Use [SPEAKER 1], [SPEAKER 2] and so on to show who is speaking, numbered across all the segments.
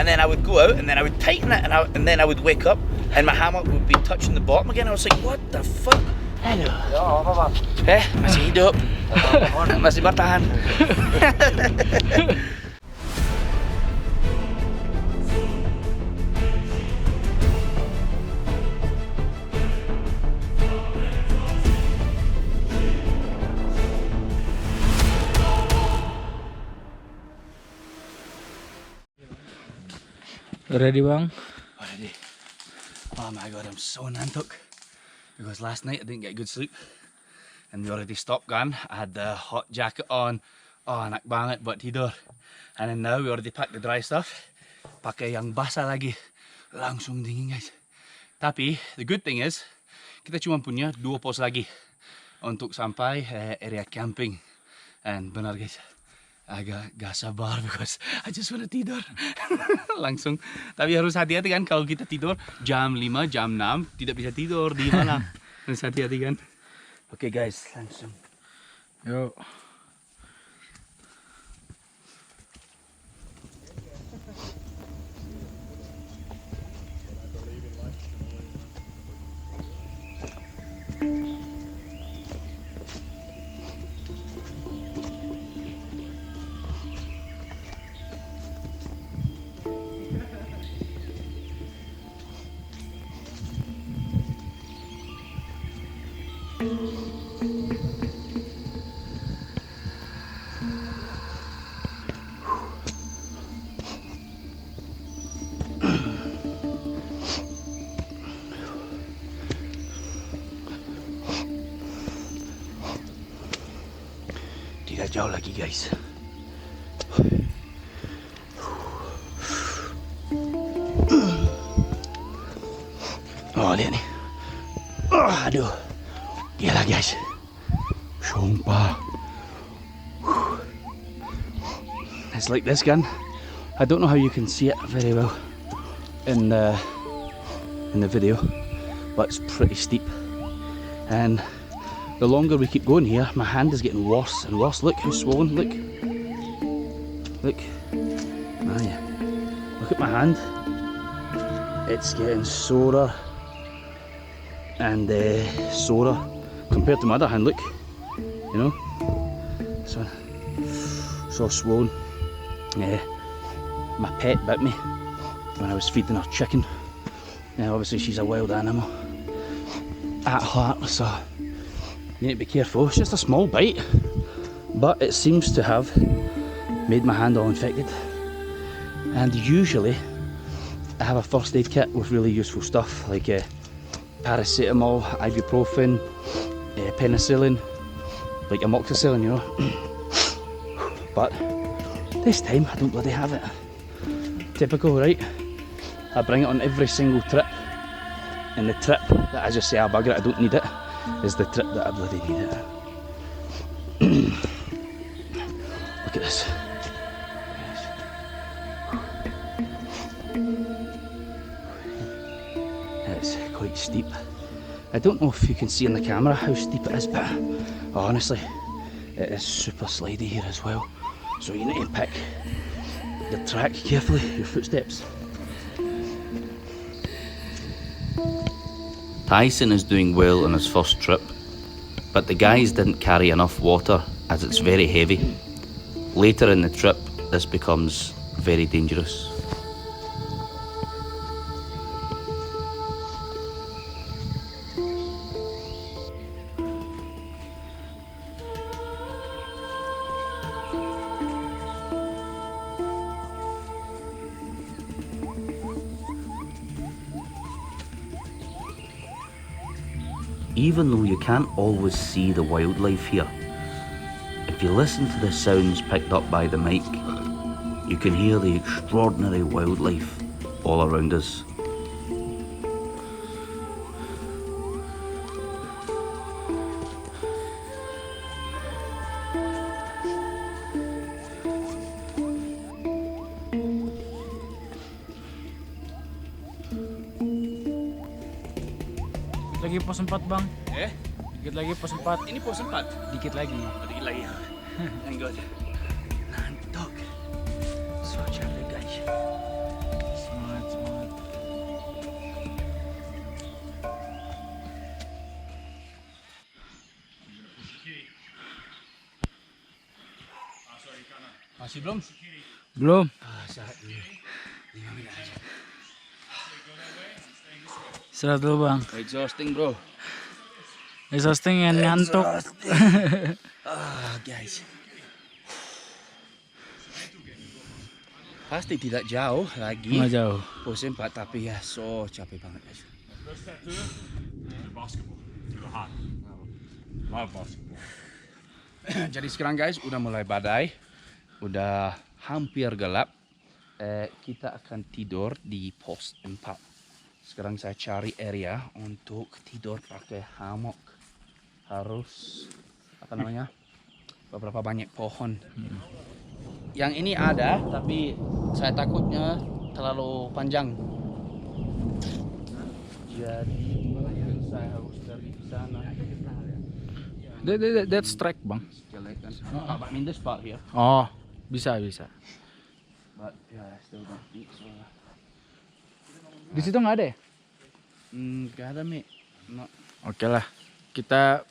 [SPEAKER 1] and then I would go out, and then I would tighten it, and then I would wake up, and my hammock would be touching the bottom again. I was like, what the fuck? Hello.
[SPEAKER 2] Ya, apa bang?
[SPEAKER 1] Masih hidup. Masih bertahan.
[SPEAKER 3] Ready bang?
[SPEAKER 1] Already. Oh my god, I'm so nantuk. Because last night I didn't get good sleep. And we already stopped gun. I had the hot jacket on. Oh, nak banget buat tidur. And then now we already packed the dry stuff. Pakai yang basah lagi. Langsung dingin guys. Tapi, the good thing is, kita cuma punya 2 pos lagi. Untuk sampai area camping. And benar guys. Agak gak sabar because I just wanna tidur. Langsung. Tapi harus hati-hati kan kalau kita tidur jam 5, jam 6 tidak bisa tidur di malam. Harus hati-hati kan. Oke guys, langsung.
[SPEAKER 3] Yuk.
[SPEAKER 1] Tidak jauh lagi guys. Oh lihat nih. Aduh. Gila guys. Sumpah. It's like this gun. I don't know how you can see it very well in the video, but it's pretty steep. And the longer we keep going here, my hand is getting worse and worse. Look how swollen, look. Look. Ah, yeah. Look at my hand. It's getting sorer and sorer compared to my other hand, look. You know? So swollen. Yeah. My pet bit me when I was feeding her chicken. Yeah, obviously she's a wild animal at heart, so you need to be careful. It's just a small bite, but it seems to have made my hand all infected. And usually I have a first aid kit with really useful stuff like paracetamol, ibuprofen, penicillin, like amoxicillin, you know. But this time I don't bloody have it. Typical, right? I bring it on every single trip, and the trip that I just say, bugger it, I don't need it, is the trip that I bloody need it. Look at this. It's quite steep. I don't know if you can see in the camera how steep it is, but honestly, it is super slidey here as well. So you need to pick the track carefully, your footsteps. Tyson is doing well on his first trip, but the guys didn't carry enough water as it's very heavy. Later in the trip, this becomes very dangerous. Even though you can't always see the wildlife here, if you listen to the sounds picked up by the mic, you can hear the extraordinary wildlife all around us.
[SPEAKER 3] Lagi pos 4 bang. Dikit lagi pos 4.
[SPEAKER 1] Ini pos 4?
[SPEAKER 3] Dikit lagi.
[SPEAKER 1] Dikit lagi. Thank God. Nantok. So capek guys. Masih belum?
[SPEAKER 3] Belum.
[SPEAKER 1] Saat ini 5 menit aja.
[SPEAKER 3] Istirahat dulu bang.
[SPEAKER 1] Exhausting bro.
[SPEAKER 3] Exhausting and ngantuk.
[SPEAKER 1] Guys. Pasti tidak jauh lagi.
[SPEAKER 3] Nggak jauh.
[SPEAKER 1] Pos 4 tapi ya so capek banget guys. Jadi sekarang guys udah mulai badai, udah hampir gelap. Kita akan tidur di pos 4. Sekarang saya cari area untuk tidur pakai hammock. Harus apa namanya? Beberapa banyak pohon. Yang ini ada, tapi saya takutnya terlalu panjang. Jadi saya harus dari sana.
[SPEAKER 3] That's track bang.
[SPEAKER 1] But I mean this part here.
[SPEAKER 3] Oh, bisa.
[SPEAKER 1] But yeah, I still don't think so.
[SPEAKER 3] Di situ nggak ada ya?
[SPEAKER 1] Gak ada Mi. No.
[SPEAKER 3] Oke lah. Kita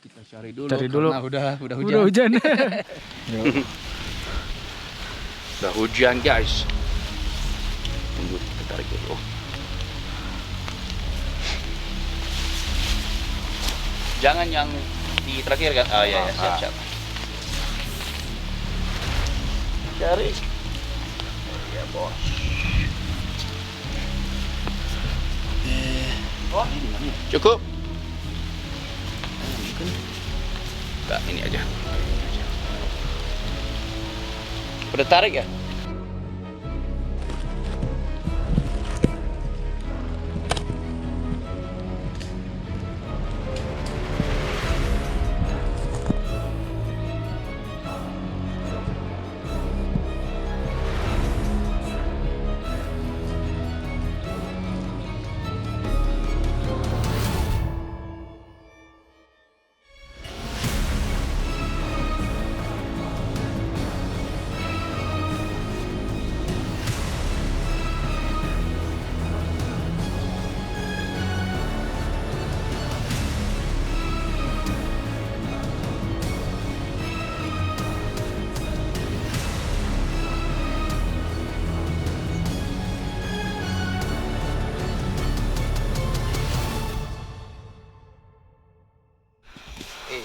[SPEAKER 1] Cari dulu.
[SPEAKER 3] karena
[SPEAKER 1] udah hujan.
[SPEAKER 3] udah hujan.
[SPEAKER 1] Udah hujan guys. Tunggu kita tarik dulu. Jangan yang di terakhir kan? Oh iya siap. Cari. Ya bos. Cukup. Enggak, ini aja. Udah tarik ya?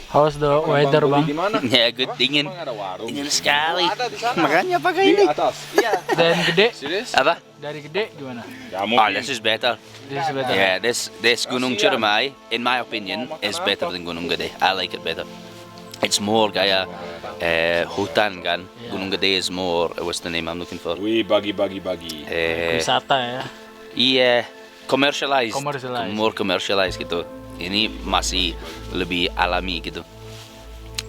[SPEAKER 3] How's the weather bang?
[SPEAKER 1] Ya, good dingin. Dingin sekali. Makanya pakai ini.
[SPEAKER 3] Dan gede?
[SPEAKER 1] Apa?
[SPEAKER 3] Dari gede gimana?
[SPEAKER 1] Oh, this is better.
[SPEAKER 3] This is better.
[SPEAKER 1] Yeah, this Gunung Ciremai, in my opinion, is better than Gunung Gede. I like it better. It's more kayak hutan kan. Gunung Gede is more, what's the name I'm looking for?
[SPEAKER 2] Wih, bagi.
[SPEAKER 3] Wisata ya.
[SPEAKER 1] Iya, commercialized. More commercialized gitu. Ini masih lebih alami gitu.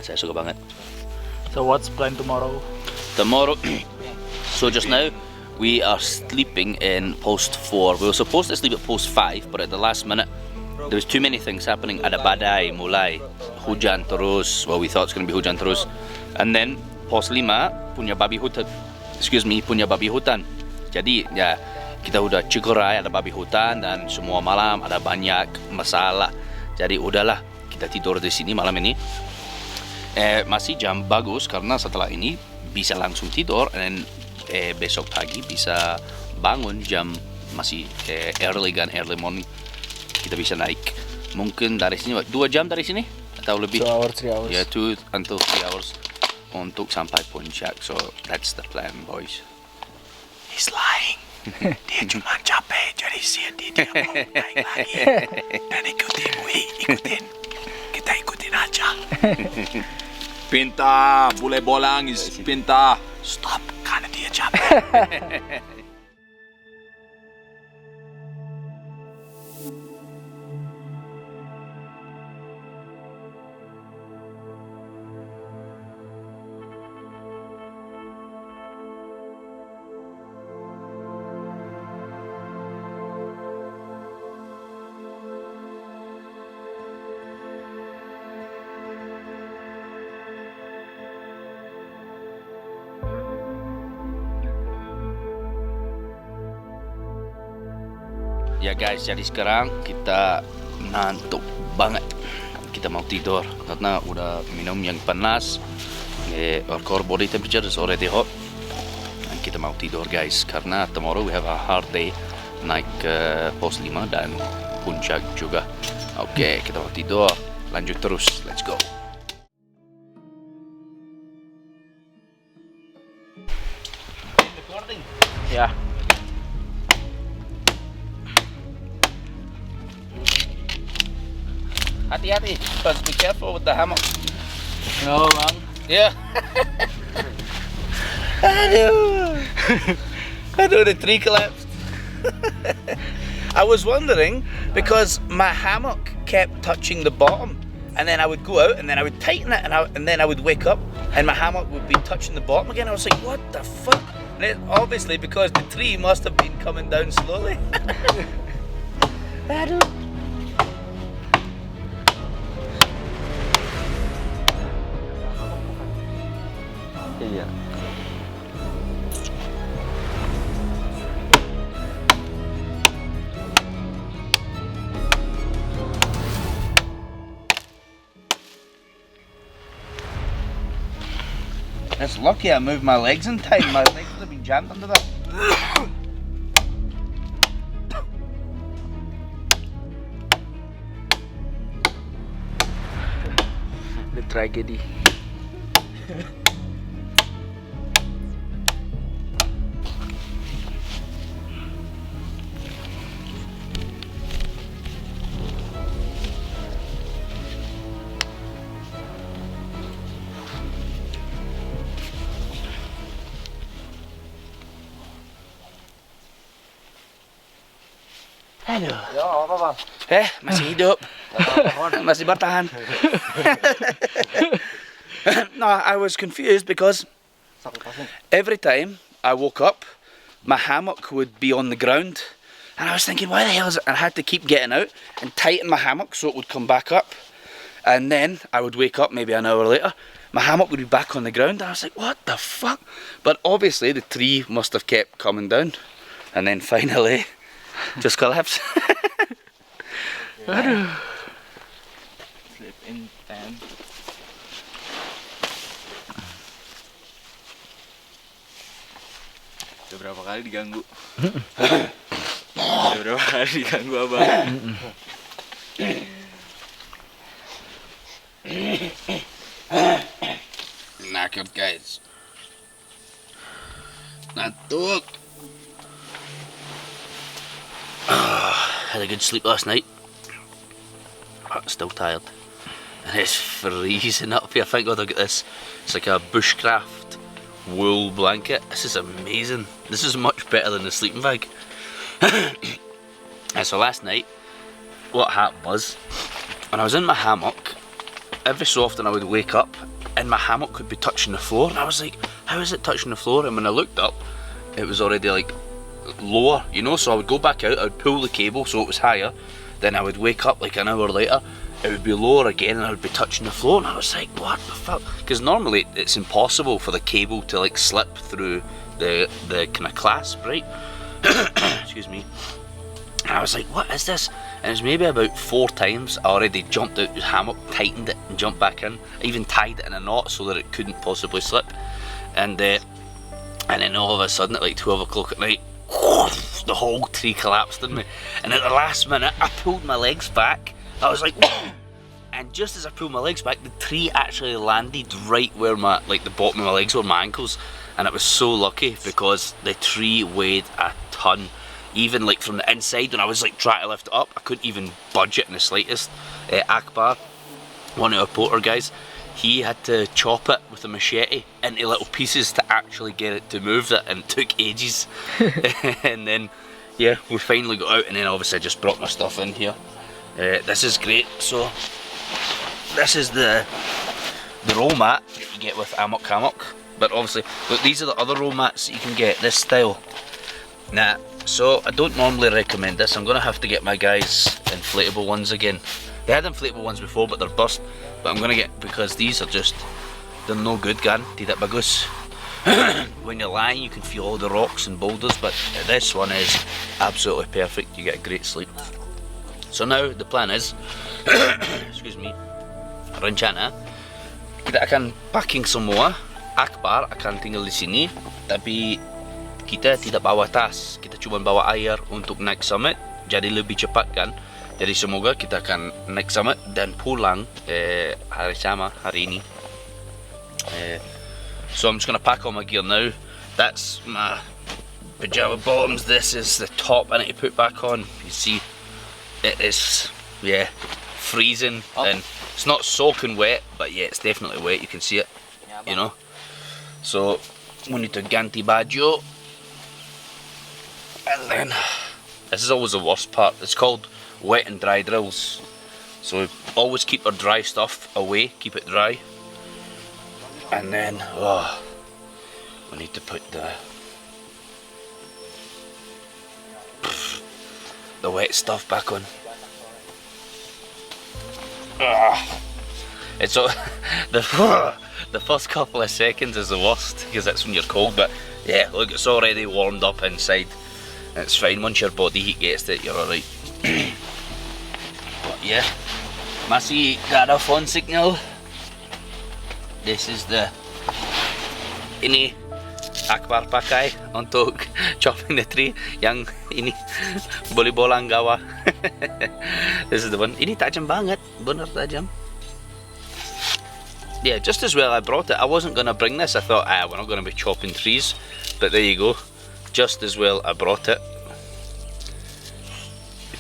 [SPEAKER 1] Saya suka banget.
[SPEAKER 3] So what's plan tomorrow?
[SPEAKER 1] Tomorrow, so just now, we are sleeping in post 4. We were supposed to sleep at post 5, but at the last minute, there was too many things happening. Ada badai, mulai hujan terus. Well, we thought it's going to be hujan terus. And then post 5 punya babi hutan. Punya babi hutan. Jadi ya kita udah cegerai ada babi hutan dan semua malam ada banyak masalah. Jadi udahlah kita tidur di sini malam ini. Masih jam bagus karena setelah ini bisa langsung tidur dan besok pagi bisa bangun jam masih early morning. Kita bisa naik. Mungkin dari sini 2 jam dari sini atau lebih.
[SPEAKER 3] 2 hours, 3 hours.
[SPEAKER 1] Ya, 2 until 3 hours untuk sampai puncak. So that's the plan, boys.
[SPEAKER 2] He's lying. Dia cuma capek, jadi dia mau naik lagi. Dan ikutin. Kita ikutin aja. Pinta, bule bolang is pinta. Stop, karena dia capek.
[SPEAKER 1] Ya guys, jadi sekarang kita ngantuk banget.
[SPEAKER 4] kita mau tidur karena udah minum yang panas. Our core body temperature is already hot. Dan kita mau tidur guys, karena tomorrow we have a hard day. Naik ke pos 5 dan puncak juga. Oke, kita mau tidur. Lanjut terus, let's go.
[SPEAKER 3] Ya.
[SPEAKER 4] Hati-hati, but be careful with the hammock.
[SPEAKER 3] No, Bang.
[SPEAKER 4] Yeah. Aduh, the tree collapsed. I was wondering because my hammock kept touching the bottom, and then I would go out and then I would tighten it, and then I would wake up and my hammock would be touching the bottom again. I was like, what the fuck? And it, obviously because the tree must have been coming down slowly. Iya. It's lucky I moved my legs in time. My legs would have been jammed under that.
[SPEAKER 3] The tragedy.
[SPEAKER 4] Aduh.
[SPEAKER 3] Ya, apa Bang?
[SPEAKER 4] Masih hidup. Masih bertahan. No, I was confused because every time I woke up, my hammock would be on the ground, and I was thinking, why the hell is it? And I had to keep getting out and tighten my hammock so it would come back up, and then I would wake up maybe an hour later, my hammock would be back on the ground, and I was like, what the fuck? But obviously the tree must have kept coming down, and then finally just collapsed.
[SPEAKER 3] Aduh. Sleep in tent.
[SPEAKER 5] Udah berapa kali diganggu? Udah berapa kali diganggu abang?
[SPEAKER 4] Knackered guys. Ngantuk. Had a good sleep last night. But still tired. And it's freezing up here. Thank God I've got this. It's like a bushcraft wool blanket. This is amazing. This is much better than the sleeping bag. And so last night, what happened was, when I was in my hammock, every so often I would wake up and my hammock could be touching the floor, and I was like, how is it touching the floor? And when I looked up, it was already like lower, you know, so I would go back out, I would pull the cable so it was higher, then I would wake up like an hour later, it would be lower again and I would be touching the floor, and I was like, what the fuck? Because normally it's impossible for the cable to like slip through the kind of clasp, right? Excuse me. And I was like, what is this? And it was maybe about 4 times I already jumped out the hammock, tightened it and jumped back in. I even tied it in a knot so that it couldn't possibly slip. And then all of a sudden at like 12 o'clock at night, the whole tree collapsed on me. And at the last minute I pulled my legs back. I was like, whoa! And just as I pulled my legs back, the tree actually landed right where my, like the bottom of my legs were my ankles. And it was so lucky because the tree weighed a ton. Even like from the inside, when I was like trying to lift it up, I couldn't even budge it in the slightest. Akbar, one of our porter guys, he had to chop it with a machete into little pieces to actually get it to move it, and it took ages. And then, yeah, we finally got out, and then obviously I just brought my stuff in here. This is great. So this is the roll mat that you get with hammock. But obviously, look, these are the other roll mats that you can get, this style. Nah, so I don't normally recommend this. I'm gonna have to get my guys inflatable ones again. They had inflatable ones before, but they're burst. But I'm gonna get, because these are just, they're no good, gan. Tidak bagus. When you're lying, you can feel all the rocks and boulders, but this one is absolutely perfect. You get a great sleep. So now the plan is, excuse me, rencana kita akan packing semua. Akbar akan tinggal di sini, tapi kita tidak bawa tas. Kita cuma bawa air untuk naik summit, jadi lebih cepat kan. Jadi semoga kita akan naik summit dan pulang hari sama hari ini. So I'm just gonna pack all my gear now. That's my pajama bottoms. This is the top I need to put back on. You see, it is freezing and it's not soaking wet, but yeah, it's definitely wet. You can see it, you know. So we need to ganti baju, and then this is always the worst part. It's called wet and dry drills. So we always keep our dry stuff away, keep it dry, and then we need to put the wet stuff back on. It's so the first couple of seconds is the worst because that's when you're cold, but yeah, look, it's already warmed up inside. It's fine once your body heat gets to it, you're alright. But yeah, masih got a phone signal. This is the ini Akbar pakai untuk chopping the tree. Yang ini boleh bolang gawa. This is the one. Ini tajam banget, bener tajam. Yeah, just as well I brought it. I wasn't going to bring this. I thought, we're not going to be chopping trees. But there you go. Just as well I brought it.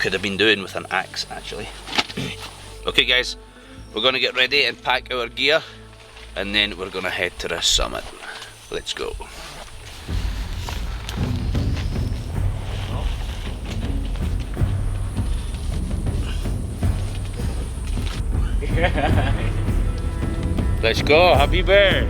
[SPEAKER 4] Could have been doing with an axe, actually. Okay, guys. We're going to get ready and pack our gear. And then we're going to head to the summit. Let's go. Let's go, Habibi.